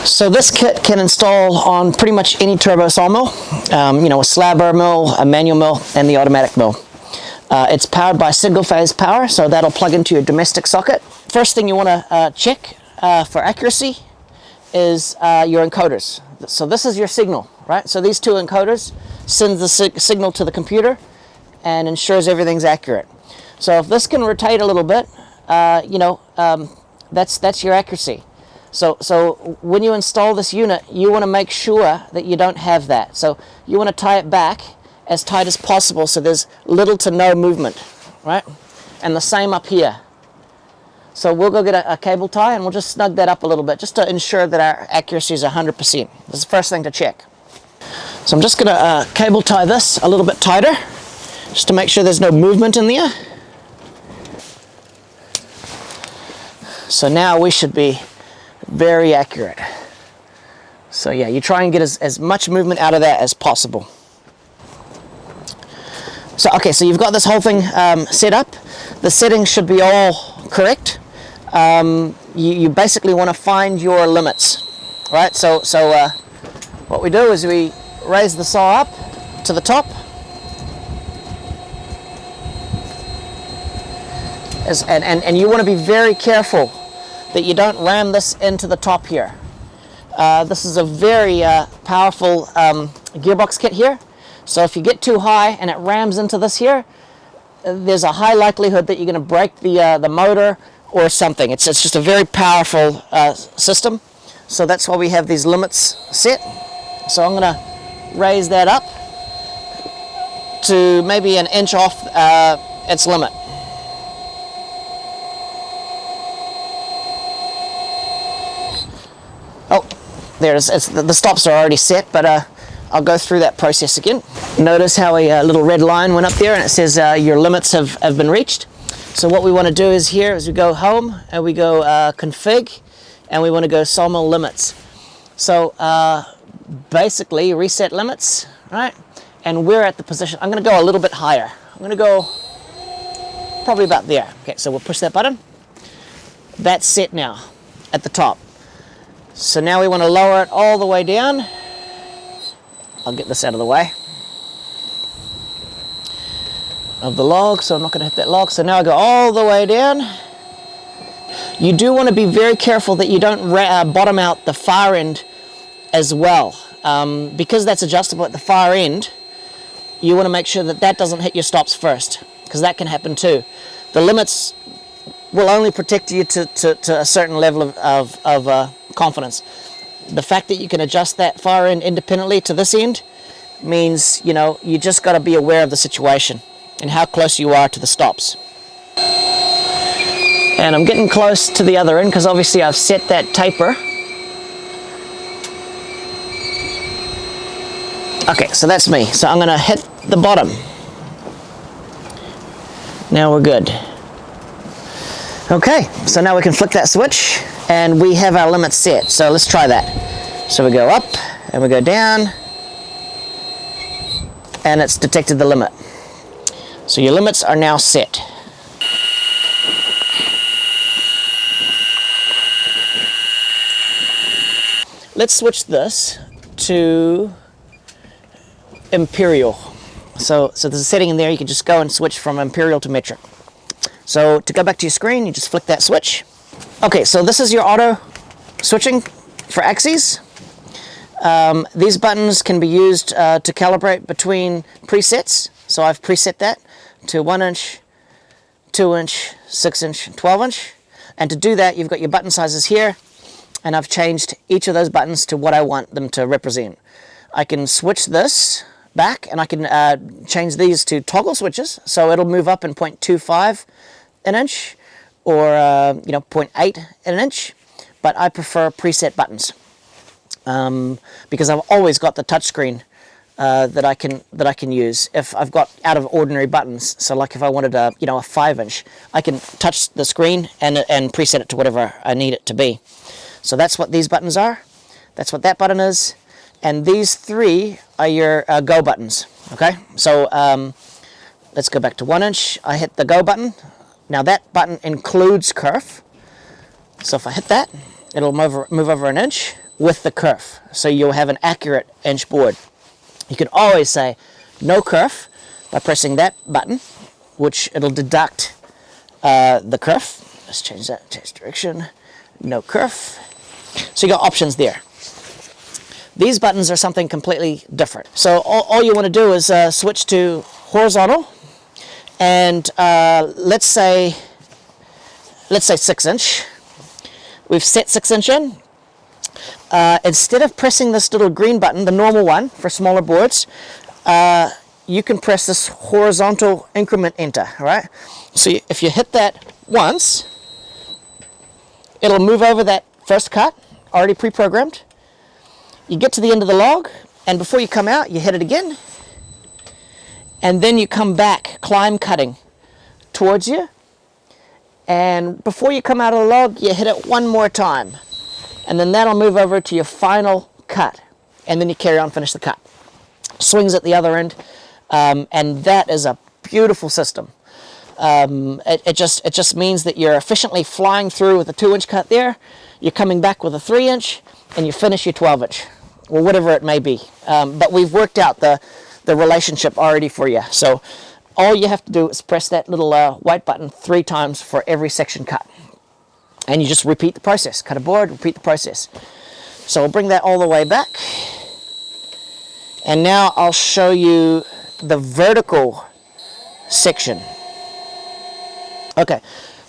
So this kit can install on pretty much any turbo sawmill, a slabber mill, a manual mill, and the automatic mill. It's powered by single phase power, so that'll plug into your domestic socket. First thing you want to check for accuracy is your encoders. So this is your signal, right? So these two encoders send the signal to the computer and ensures everything's accurate. So if this can rotate a little bit, that's your accuracy. So when you install this unit, you want to make sure that you don't have that. So you want to tie it back as tight as possible so there's little to no movement, right? And the same up here. So we'll go get a cable tie and we'll just snug that up a little bit just to ensure that our accuracy is 100%. This is the first thing to check. So I'm just going to cable tie this a little bit tighter just to make sure there's no movement in there. So now we should be very accurate. So yeah, you try and get as much movement out of that as possible. So okay, so you've got this whole thing set up. The settings should be all correct. You basically want to find your limits, right? So what we do is we raise the saw up to the top. And you want to be very careful that you don't ram this into the top here. This is a very powerful gearbox kit here. So if you get too high and it rams into this here, there's a high likelihood that you're going to break the motor or something. It's just a very powerful system. So that's why we have these limits set. So I'm going to raise that up to maybe an inch off its limit. Oh, there it is. The stops are already set, but I'll go through that process again. Notice how a little red line went up there and it says your limits have been reached. So what we want to do is we go home and we go config and we want to go sawmill limits. So basically reset limits, right? And we're at the position. I'm going to go a little bit higher. I'm going to go probably about there. Okay, so we'll push that button. That's set now at the top. So now we want to lower it all the way down. I'll get this out of the way of the log, so I'm not going to hit that log. So now I go all the way down. You do want to be very careful that you don't bottom out the far end as well. Because that's adjustable at the far end, you want to make sure that doesn't hit your stops first, because that can happen too. The limits will only protect you to a certain level of confidence. The fact that you can adjust that far end independently to this end means, you just got to be aware of the situation and how close you are to the stops. And I'm getting close to the other end because obviously I've set that taper. Okay, so that's me. So I'm going to hit the bottom. Now we're good. Okay, so now we can flick that switch and we have our limits set. So let's try that. So we go up and we go down and it's detected the limit. So your limits are now set. Let's switch this to imperial. So there's a setting in there, you can just go and switch from imperial to metric. So to go back to your screen, you just flick that switch. Okay, so this is your auto switching for axes. These buttons can be used to calibrate between presets. So I've preset that to 1 inch, 2 inch, 6 inch, 12 inch. And to do that, you've got your button sizes here, and I've changed each of those buttons to what I want them to represent. I can switch this back and I can change these to toggle switches, so it'll move up in 0.25 an inch or 0.8 an inch, but I prefer preset buttons because I've always got the touchscreen that I can use if I've got out of ordinary buttons. So like if I wanted a 5 inch, I can touch the screen and preset it to whatever I need it to be. So that's what these buttons are. That's what that button is. And these three are your go buttons, okay? So let's go back to 1 inch. I hit the go button. Now that button includes kerf. So if I hit that, it'll move over an inch. with the kerf, so you'll have an accurate inch board. You can always say no kerf by pressing that button, which it'll deduct the kerf. Let's change that, change direction, no kerf. So you got options there. These buttons are something completely different. So all you want to do is switch to horizontal, and let's say 6-inch. We've set 6-inch in. Instead of pressing this little green button, the normal one for smaller boards, you can press this horizontal increment enter, all right? So if you hit that once, it'll move over that first cut, already pre-programmed. You get to the end of the log, and before you come out, you hit it again, and then you come back, climb cutting towards you, and before you come out of the log, you hit it one more time, and then that'll move over to your final cut, and then you carry on, finish the cut. Swings at the other end, and that is a beautiful system. It just means that you're efficiently flying through with a 2-inch cut there, you're coming back with a 3-inch, and you finish your 12-inch, or whatever it may be. But we've worked out the relationship already for you. So all you have to do is press that little white button 3 times for every section cut. And you just repeat the process. Cut a board, repeat the process. So we'll bring that all the way back. And now I'll show you the vertical section. Okay,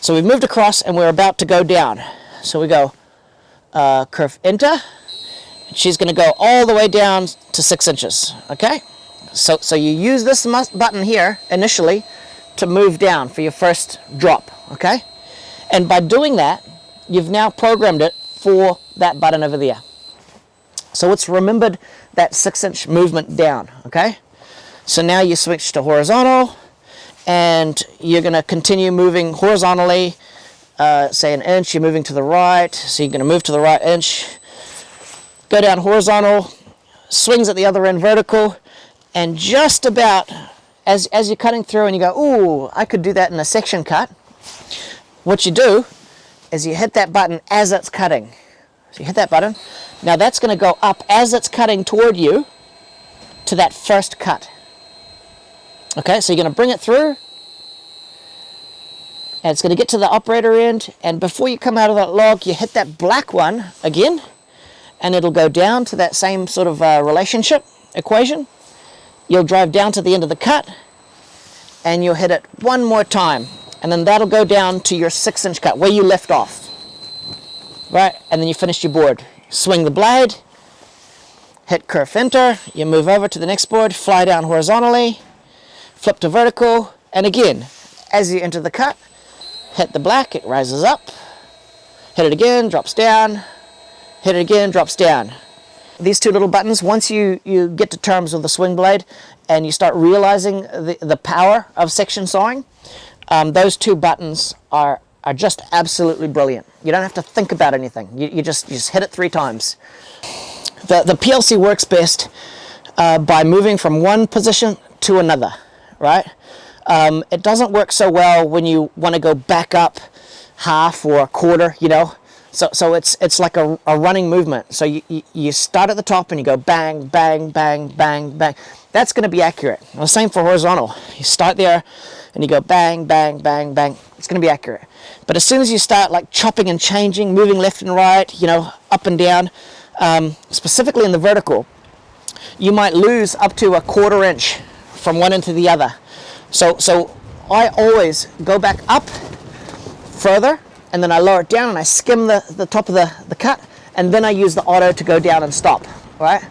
so we've moved across and we're about to go down. So we go kerf enter. She's going to go all the way down to 6 inches. Okay, so you use this button here initially to move down for your first drop. Okay, and by doing that, you've now programmed it for that button over there. So it's remembered that 6-inch movement down. Okay, so now you switch to horizontal, and you're going to continue moving horizontally. Say 1 inch, you're moving to the right, so you're going to move to the right inch, go down horizontal, swings at the other end vertical, and just about as you're cutting through and you go, ooh, I could do that in a section cut, what you do is you hit that button as it's cutting. So you hit that button, now that's going to go up as it's cutting toward you to that first cut. Okay, so you're going to bring it through, and it's going to get to the operator end, and before you come out of that log, you hit that black one again, and it'll go down to that same sort of relationship equation. You'll drive down to the end of the cut, and you'll hit it one more time, and then that'll go down to your 6-inch cut, where you left off. Right, and then you finish your board. Swing the blade, hit kerf enter, you move over to the next board, fly down horizontally, flip to vertical, and again, as you enter the cut, hit the black, it rises up, hit it again, drops down, hit it again, drops down. These 2 little buttons, once you get to terms with the swing blade and you start realizing the power of section sawing, those 2 buttons are just absolutely brilliant. You don't have to think about anything. You just hit it 3 times. The PLC works best by moving from one position to another, right? It doesn't work so well when you want to go back up half or a quarter, you know. So it's like a running movement. So you start at the top and you go bang, bang, bang, bang, bang. That's going to be accurate. The same for horizontal. You start there and you go bang, bang, bang, bang. It's going to be accurate. But as soon as you start like chopping and changing, moving left and right, you know, up and down, specifically in the vertical, you might lose up to a 1/4 inch from one end to the other. So I always go back up further, and then I lower it down and I skim the top of the cut, and then I use the auto to go down and stop, right?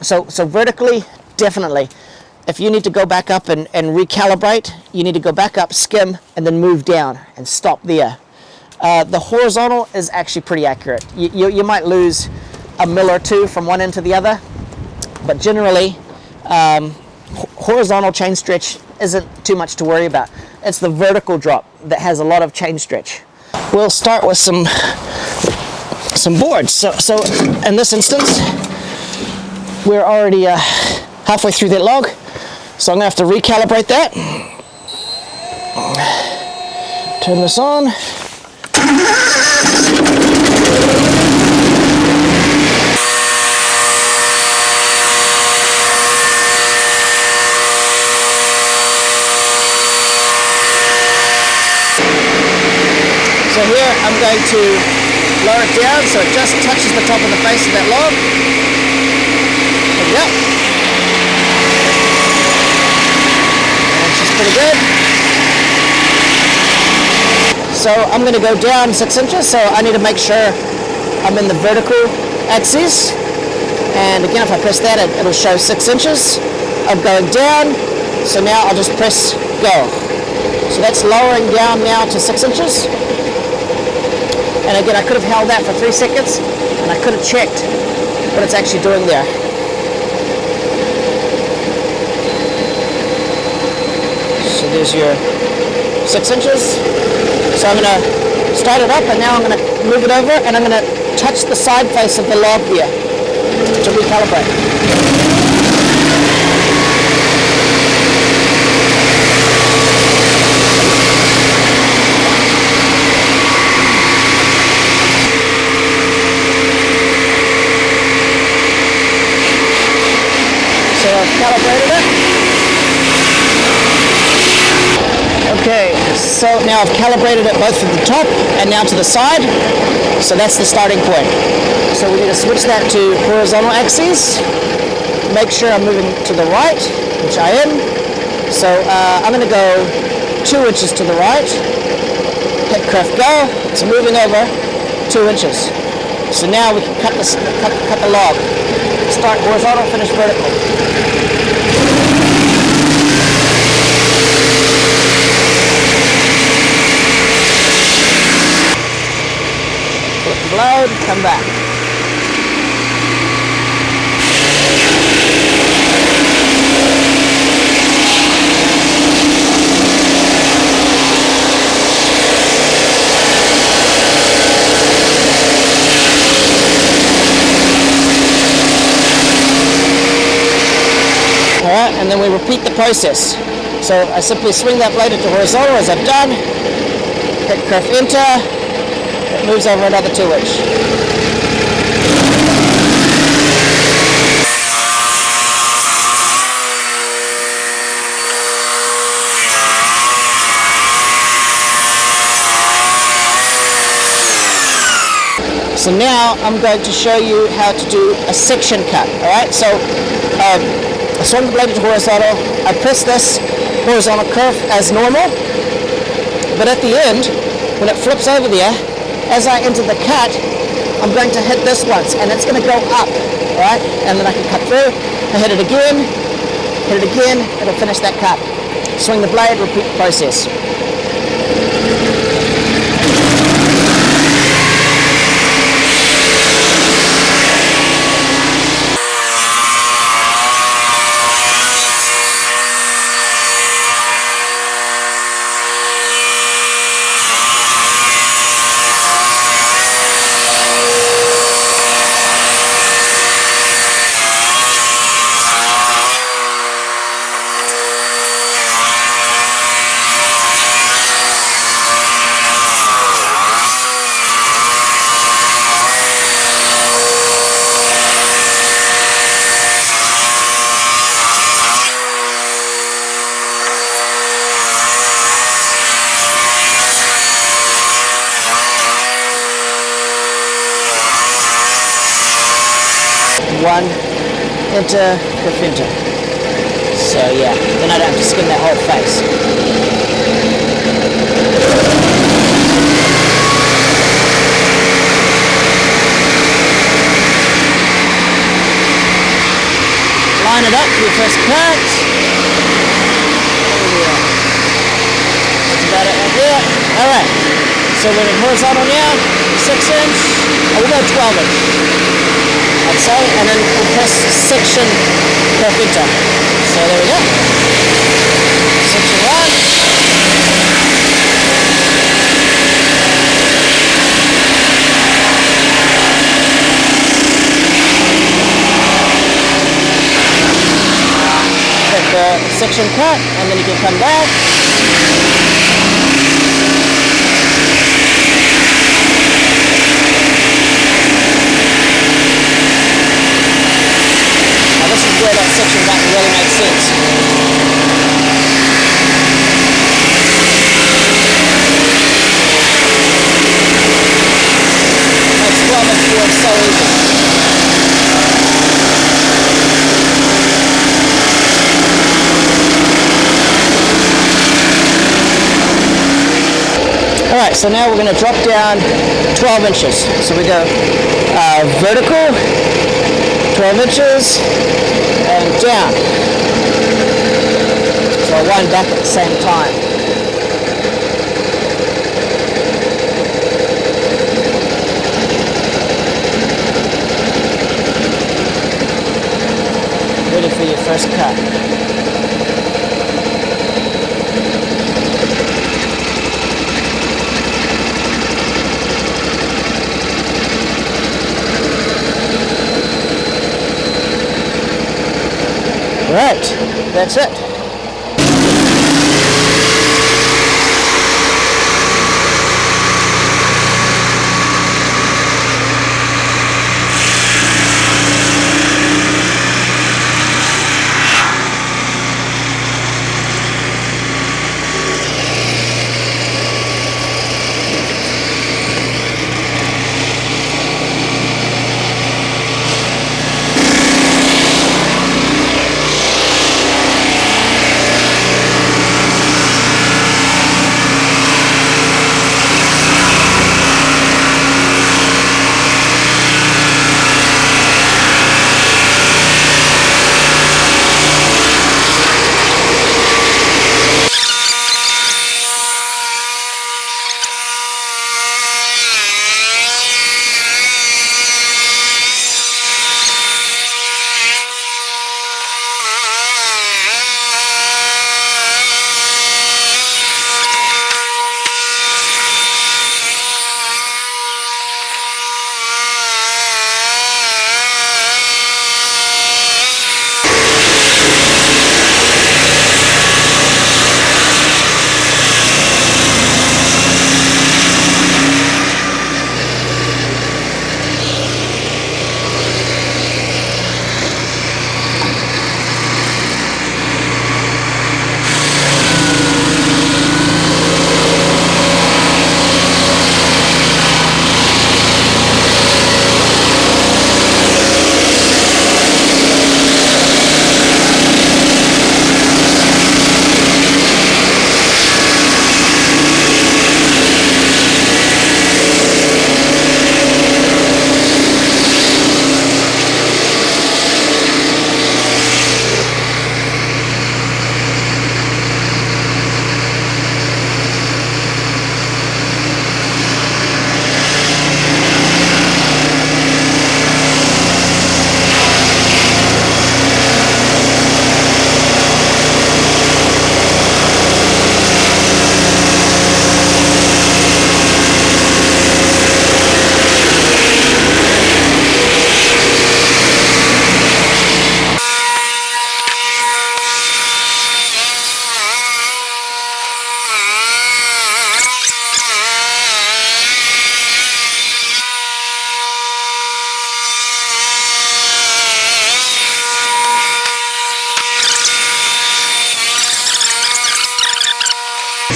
So vertically, definitely. If you need to go back up and recalibrate, you need to go back up, skim, and then move down and stop there. The horizontal is actually pretty accurate. You might lose a mil or 2 from one end to the other, but generally, horizontal chain stretch isn't too much to worry about. It's the vertical drop that has a lot of chain stretch. We'll start with some boards. So in this instance, we're already halfway through that log, so I'm gonna have to recalibrate that. Turn this on. going to lower it down so it just touches the top of the face of that log. There we go. And it's just pretty good. So I'm going to go down 6 inches, so I need to make sure I'm in the vertical axis. And again, if I press that, it'll show 6 inches of going down. So now I'll just press go. So that's lowering down now to 6 inches. And again, I could have held that for 3 seconds and I could have checked what it's actually doing there. So there's your 6 inches. So I'm going to start it up, and now I'm going to move it over, and I'm going to touch the side face of the log here to recalibrate. So I've calibrated it. Okay, so now I've calibrated it both from the top and now to the side. So that's the starting point. So we need to switch that to horizontal axis. Make sure I'm moving to the right, which I am. So I'm going to go 2 inches to the right. Hit curve go. It's moving over 2 inches. So now we can cut the log. Start horizontal, finish vertical. Flip the blade, come back. Alright, and then we repeat the process. So I simply swing that blade into horizontal as I've done, hit curve enter, it moves over another 2 inch. So now I'm going to show you how to do a section cut. Alright, so I swing the blade into horizontal, I press this horizontal curve as normal, but at the end, when it flips over there, as I enter the cut, I'm going to hit this once, and it's going to go up, alright? And then I can cut through, I hit it again, it'll finish that cut. Swing the blade, repeat the process. One, enter, click enter. So yeah, then I don't have to skin that whole face. Line it up for your first cut. That's about it right there. Alright, so we're in horizontal now, 6 inch, we'll go 12 inch. I'd say, and then we'll press section curve enter. So there we go. Section 1. Hit the section cut, and then you can come back. This is where that section cut really makes sense. works so easy. Alright, so now we're going to drop down 12 inches. So we go vertical, 12 inches, and down. So I wind back at the same time. Ready for your first cut. Right, that's it.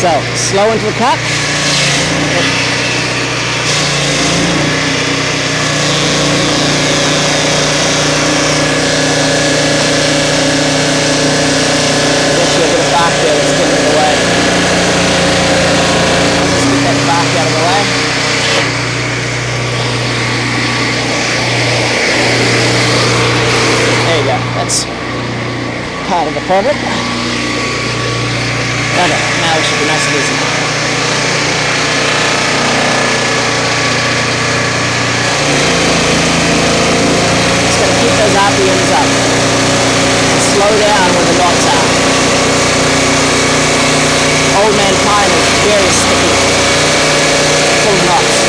So, slow into the cut. Gets you a bit of bark there that's getting in the way. Just get that bark out of the way. There you go, that's part of the problem. Okay, now it should be nice and easy. Just got to keep those RPMs up and slow down when the knots are. Old man pine is very sticky, full of knots.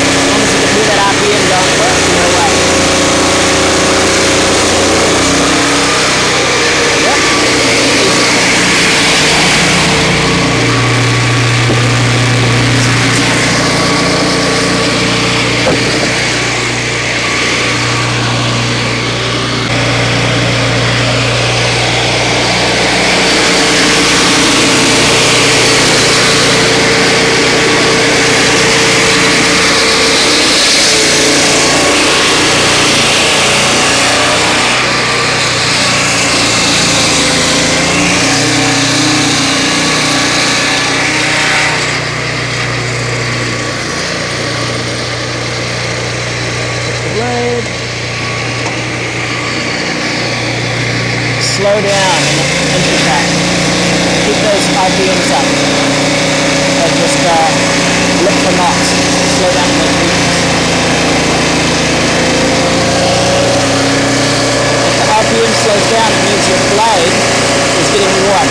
As long as you can hear that RPM going first, you're away. slow down into the pack. Keep those RPMs up. And just look for knots. Slow down in those regions. If the RPM slows down, it means your blade is getting warm.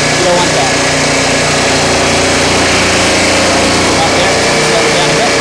You don't want that. Come up there, slow it down a bit.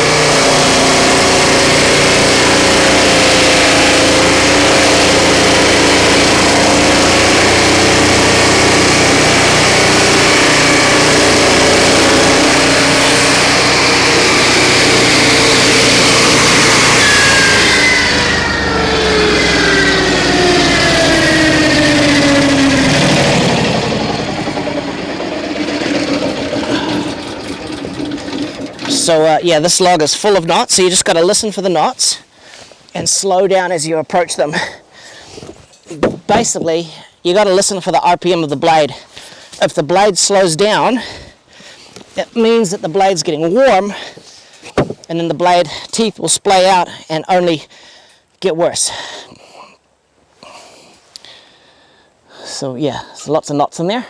So yeah, this log is full of knots, so you just got to listen for the knots and slow down as you approach them. Basically, you got to listen for the RPM of the blade. If the blade slows down, it means that the blade's getting warm, and then the blade teeth will splay out and only get worse. So yeah, there's lots of knots in there,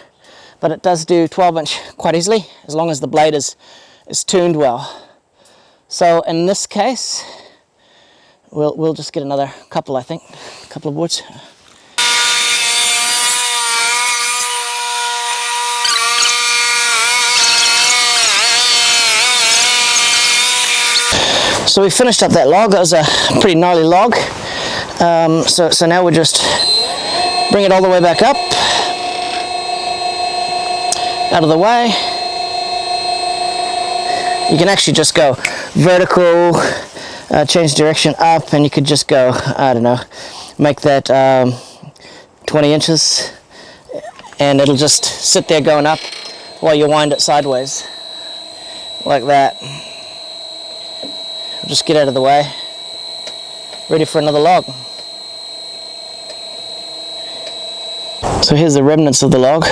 but it does do 12-inch quite easily as long as the blade is tuned well. So in this case, we'll just get another couple, I think, a couple of boards. So we finished up that log. That was a pretty gnarly log. So now we'll just bring it all the way back up, out of the way. You can actually just go vertical, change direction up, and you could just go, I don't know, make that 20 inches, and it'll just sit there going up while you wind it sideways, like that. Just get out of the way, ready for another log. So here's the remnants of the log.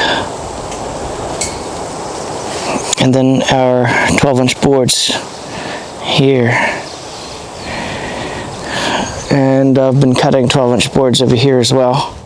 And then our 12-inch boards here. And I've been cutting 12-inch boards over here as well.